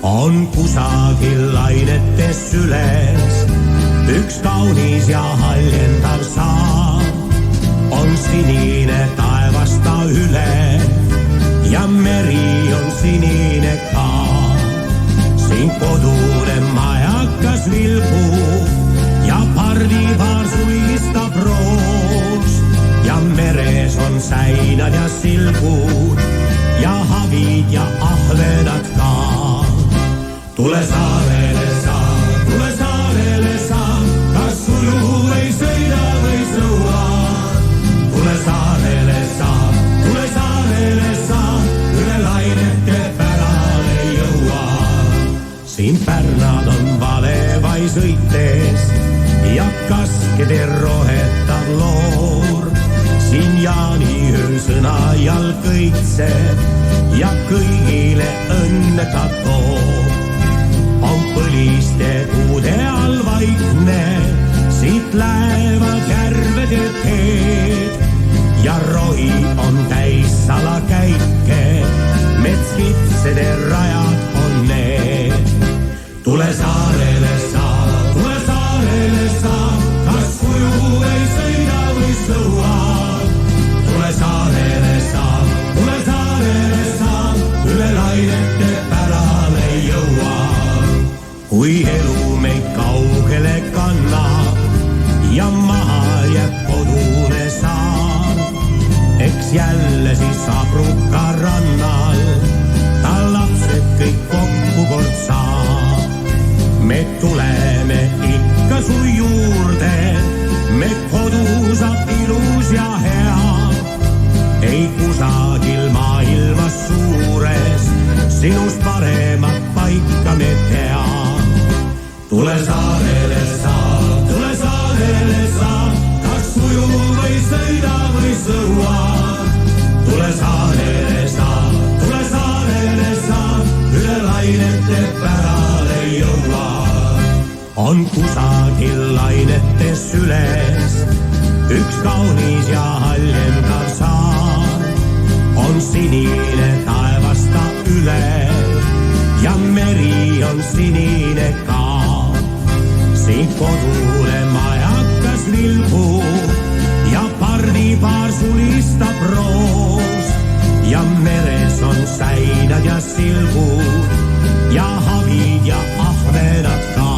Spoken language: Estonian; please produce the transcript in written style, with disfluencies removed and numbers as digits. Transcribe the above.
On kusagil lainetes süles üks kaunis ja haljendav saar. On sinine taevasta üle ja meri on sinine ka. Siin kodune majakas vilgub ja pardipaar suistab roos. Ja meres on säinad ja silgud ja havid ja ahvenad ka. Tule saarele sa, kas suju ei sõida või sõua. Tule saarele sa, üle lainete pärale jõua. Siin pärnad on valevai sõites ja kaskede rohetav loor. Siin jaaniöö sõna jalg õitseb ja kõigile õnne ta toob. On põliste kuude all vaikne, siit lähevad järvede teed. Ja rohi on täis salakäike, metskitsede rajad on need. Tule saarele sa, kas kuju ei sõida või sõua. Tule saarele sa, üle lainete pärale jõua. Kui elu meid kaugele kannab ja maha jääb kodune saar, eks jälle siis Sabruka rannal ta lapsed kõik kokku kord saab. Me tuleme ikka su juurde, me kodu saab ilus ja hea. Ei kusagil maailmas suures sinust paremat paika me tea. Tule saarele sa, kas suju või sõida või sõua. Tule saarele sa, üle lainete pärale jõua. On kusagil lainetes süles üks kaunis ja haljendav saar. On sinine taevasta üle ja meri on sinine ka. Siin kodune majakas vilgub ja pardipaar sulistab roos. Ja meres on säinad ja silgud ja havid ja ahvenad ka.